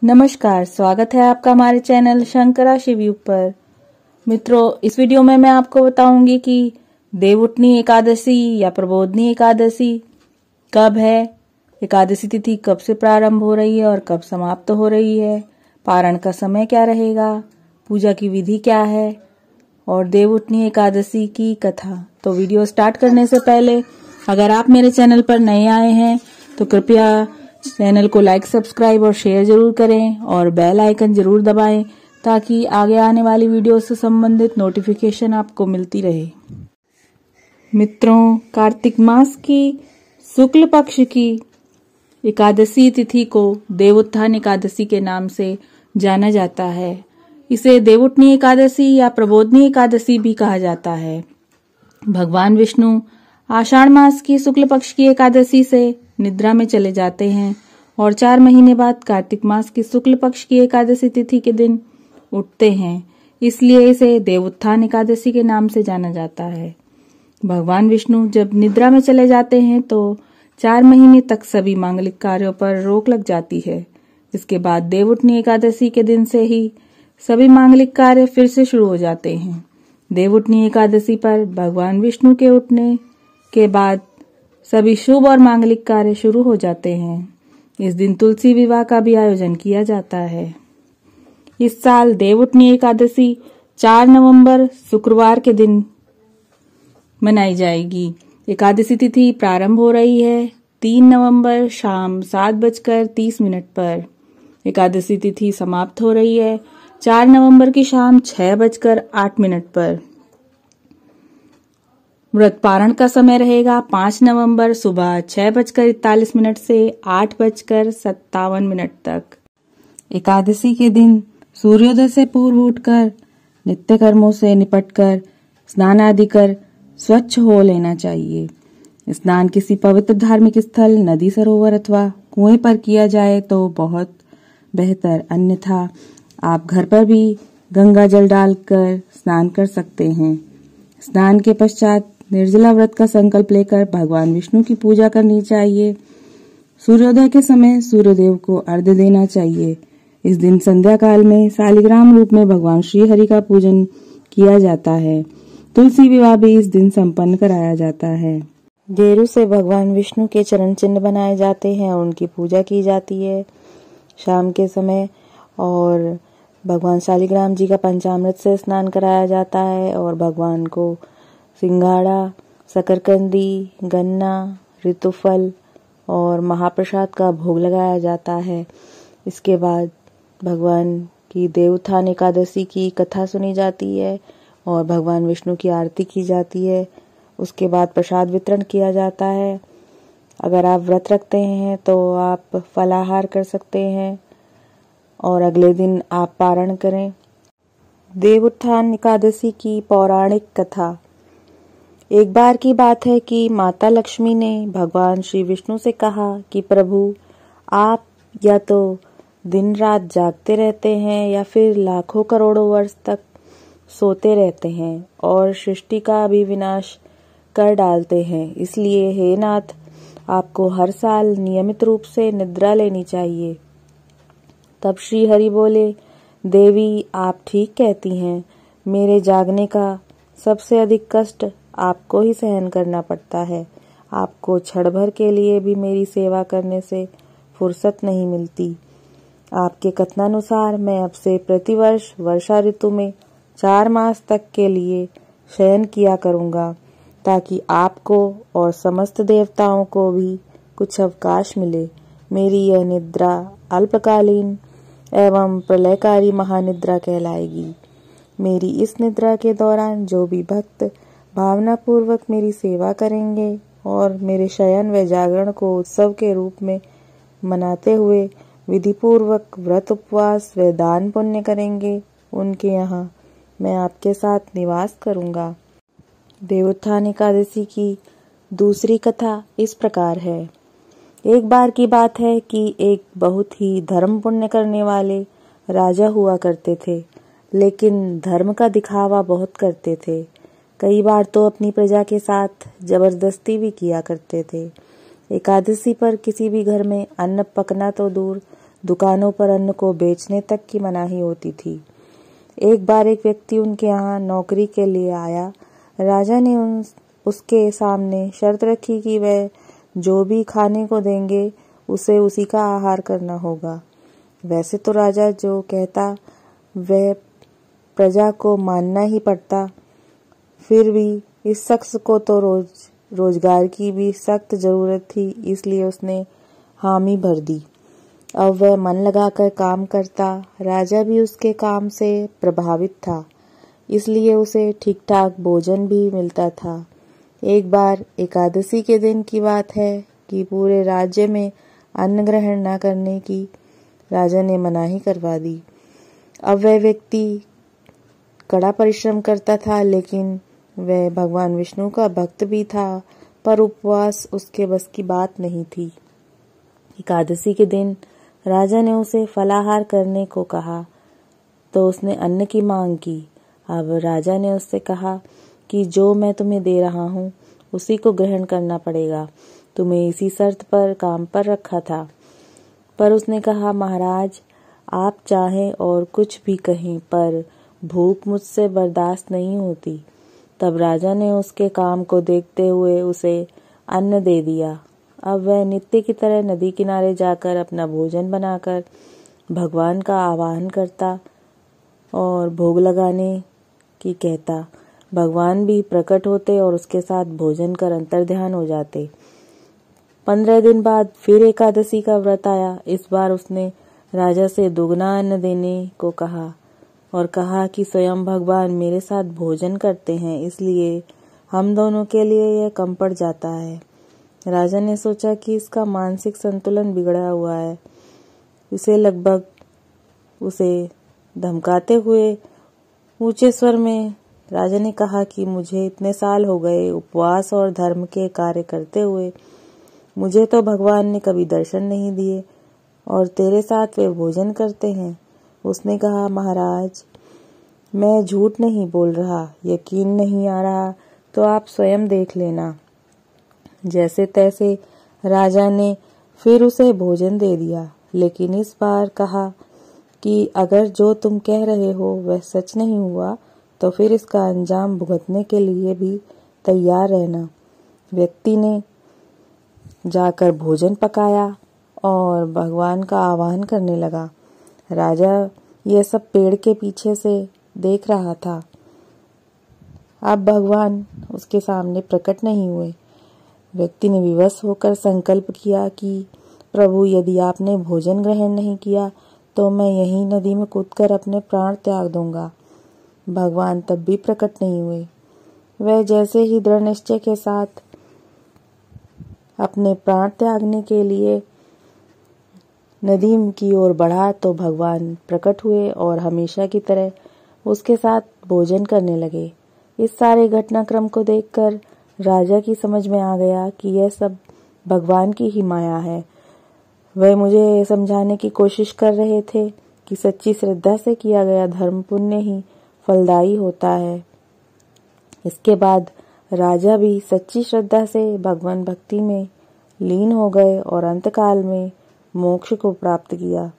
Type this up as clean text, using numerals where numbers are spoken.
नमस्कार, स्वागत है आपका हमारे चैनल शंकरा शिवयुग पर। मित्रों, इस वीडियो में मैं आपको बताऊंगी कि देवउठनी एकादशी या प्रबोधनी एकादशी कब है, एकादशी तिथि कब से प्रारंभ हो रही है और कब समाप्त हो रही है, पारण का समय क्या रहेगा, पूजा की विधि क्या है और देवउठनी एकादशी की कथा। तो वीडियो स्टार्ट करने से पहले अगर आप मेरे चैनल पर नए आए हैं तो कृपया चैनल को लाइक, सब्सक्राइब और शेयर जरूर करें और बेल आइकन जरूर दबाएं ताकि आगे आने वाली वीडियो से संबंधित नोटिफिकेशन आपको मिलती रहे। मित्रों, कार्तिक मास की शुक्ल पक्ष की एकादशी तिथि को देवोत्थान एकादशी के नाम से जाना जाता है। इसे देवउठनी एकादशी या प्रबोधनी एकादशी भी कहा जाता है। भगवान विष्णु आषाढ़ मास की शुक्ल पक्ष की एकादशी से निद्रा में चले जाते हैं और 4 महीने बाद कार्तिक मास की शुक्ल पक्ष की एकादशी तिथि के दिन उठते हैं, इसलिए इसे देवोत्थान एकादशी के नाम से जाना जाता है। भगवान विष्णु जब निद्रा में चले जाते हैं तो 4 महीने तक सभी मांगलिक कार्यों पर रोक लग जाती है। इसके बाद देवउठनी एकादशी के दिन से ही सभी मांगलिक कार्य फिर से शुरू हो जाते हैं। देवउठनी एकादशी पर भगवान विष्णु के उठने के बाद सभी शुभ और मांगलिक कार्य शुरू हो जाते हैं। इस दिन तुलसी विवाह का भी आयोजन किया जाता है। इस साल देवउठनी एकादशी 4 नवंबर शुक्रवार के दिन मनाई जाएगी। एकादशी तिथि प्रारंभ हो रही है 3 नवंबर शाम 7:30 पर। एकादशी तिथि समाप्त हो रही है 4 नवंबर की शाम 6:08 पर। व्रत पारण का समय रहेगा 5 नवंबर सुबह 6:41 से 8:57 तक। एकादशी के दिन सूर्योदय से पूर्व उठकर नित्य कर्मों से निपटकर स्नान आदि कर स्वच्छ हो लेना चाहिए। स्नान किसी पवित्र धार्मिक स्थल, नदी, सरोवर अथवा कुएं पर किया जाए तो बहुत बेहतर, अन्यथा आप घर पर भी गंगा जल डालकर स्नान कर सकते हैं। स्नान के पश्चात निर्जला व्रत का संकल्प लेकर भगवान विष्णु की पूजा करनी चाहिए। सूर्योदय के समय सूर्यदेव को अर्घ्य देना चाहिए। इस दिन संध्या काल में शालिग्राम रूप में भगवान श्री हरि का पूजन किया जाता है। तुलसी विवाह भी इस दिन संपन्न कराया जाता है। गेरू से भगवान विष्णु के चरण चिन्ह बनाए जाते हैं और उनकी पूजा की जाती है शाम के समय। और भगवान शालिग्राम जी का पंचामृत से स्नान कराया जाता है और भगवान को सिंघाड़ा, शकरकंदी, गन्ना, ऋतुफल और महाप्रसाद का भोग लगाया जाता है। इसके बाद भगवान की देवउत्थान एकादशी की कथा सुनी जाती है और भगवान विष्णु की आरती की जाती है। उसके बाद प्रसाद वितरण किया जाता है। अगर आप व्रत रखते हैं तो आप फलाहार कर सकते हैं और अगले दिन आप पारण करें। देवउत्थान एकादशी की पौराणिक कथा। एक बार की बात है कि माता लक्ष्मी ने भगवान श्री विष्णु से कहा कि प्रभु, आप या तो दिन रात जागते रहते हैं या फिर लाखों करोड़ों वर्ष तक सोते रहते हैं और सृष्टि का भी विनाश कर डालते हैं। इसलिए हे नाथ, आपको हर साल नियमित रूप से निद्रा लेनी चाहिए। तब श्री हरि बोले, देवी, आप ठीक कहती हैं। मेरे जागने का सबसे अधिक कष्ट आपको ही सहन करना पड़ता है। आपको क्षण भर के लिए भी मेरी सेवा करने से फुर्सत नहीं मिलती। आपके कथनानुसार मैं अब से प्रतिवर्ष वर्षा ऋतु में 4 मास तक के लिए शयन किया करूंगा ताकि आपको और समस्त देवताओं को भी कुछ अवकाश मिले। मेरी यह निद्रा अल्पकालीन एवं प्रलयकारी महानिद्रा कहलाएगी। मेरी इस निद्रा के दौरान जो भी भक्त भावना पूर्वक मेरी सेवा करेंगे और मेरे शयन व जागरण को उत्सव के रूप में मनाते हुए विधि पूर्वक व्रत, उपवास व दान पुण्य करेंगे, उनके यहाँ मैं आपके साथ निवास करूंगा। देवउत्थान एकादशी की दूसरी कथा इस प्रकार है। एक बार की बात है कि एक बहुत ही धर्म पुण्य करने वाले राजा हुआ करते थे, लेकिन धर्म का दिखावा बहुत करते थे। कई बार तो अपनी प्रजा के साथ जबरदस्ती भी किया करते थे। एकादशी पर किसी भी घर में अन्न पकना तो दूर, दुकानों पर अन्न को बेचने तक की मनाही होती थी। एक बार एक व्यक्ति उनके यहाँ नौकरी के लिए आया। राजा ने उसके सामने शर्त रखी कि वह जो भी खाने को देंगे उसे उसी का आहार करना होगा। वैसे तो राजा जो कहता वह प्रजा को मानना ही पड़ता, फिर भी इस शख्स को तो रोजगार की भी सख्त जरूरत थी, इसलिए उसने हामी भर दी। अब वह मन लगाकर काम करता। राजा भी उसके काम से प्रभावित था, इसलिए उसे ठीक ठाक भोजन भी मिलता था। एक बार एकादशी के दिन की बात है कि पूरे राज्य में अन्न ग्रहण न करने की राजा ने मनाही करवा दी। अब वह व्यक्ति कड़ा परिश्रम करता था, लेकिन वह भगवान विष्णु का भक्त भी था, पर उपवास उसके बस की बात नहीं थी। एकादशी के दिन राजा ने उसे फलाहार करने को कहा तो उसने अन्न की मांग की। अब राजा ने उससे कहा कि जो मैं तुम्हें दे रहा हूँ उसी को ग्रहण करना पड़ेगा, तुम्हें इसी शर्त पर काम पर रखा था। पर उसने कहा, महाराज आप चाहें और कुछ भी कहें, पर भूख मुझसे बर्दाश्त नहीं होती। तब राजा ने उसके काम को देखते हुए उसे अन्न दे दिया। अब वह नित्य की तरह नदी किनारे जाकर अपना भोजन बनाकर भगवान का आवाहन करता और भोग लगाने की कहता। भगवान भी प्रकट होते और उसके साथ भोजन कर अंतर्ध्यान हो जाते। 15 दिन बाद फिर एकादशी का व्रत आया। इस बार उसने राजा से दुगना अन्न देने को कहा और कहा कि स्वयं भगवान मेरे साथ भोजन करते हैं, इसलिए हम दोनों के लिए यह कम पड़ जाता है। राजा ने सोचा कि इसका मानसिक संतुलन बिगड़ा हुआ है। उसे धमकाते हुए ऊंचे स्वर में राजा ने कहा कि मुझे इतने साल हो गए उपवास और धर्म के कार्य करते हुए, मुझे तो भगवान ने कभी दर्शन नहीं दिए और तेरे साथ वे भोजन करते हैं। उसने कहा, महाराज मैं झूठ नहीं बोल रहा, यकीन नहीं आ रहा तो आप स्वयं देख लेना। जैसे तैसे राजा ने फिर उसे भोजन दे दिया, लेकिन इस बार कहा कि अगर जो तुम कह रहे हो वह सच नहीं हुआ तो फिर इसका अंजाम भुगतने के लिए भी तैयार रहना। व्यक्ति ने जाकर भोजन पकाया और भगवान का आवाहन करने लगा। राजा यह सब पेड़ के पीछे से देख रहा था। अब भगवान उसके सामने प्रकट नहीं हुए। व्यक्ति ने विवश होकर संकल्प किया कि प्रभु यदि आपने भोजन ग्रहण नहीं किया तो मैं यहीं नदी में कूदकर अपने प्राण त्याग दूंगा। भगवान तब भी प्रकट नहीं हुए। वह जैसे ही दृढ़ निश्चय के साथ अपने प्राण त्यागने के लिए नदी की ओर बढ़ा तो भगवान प्रकट हुए और हमेशा की तरह उसके साथ भोजन करने लगे। इस सारे घटनाक्रम को देखकर राजा की समझ में आ गया कि यह सब भगवान की ही माया है। वह मुझे समझाने की कोशिश कर रहे थे कि सच्ची श्रद्धा से किया गया धर्म पुण्य ही फलदायी होता है। इसके बाद राजा भी सच्ची श्रद्धा से भगवान भक्ति में लीन हो गए और अंतकाल में मोक्ष को प्राप्त किया।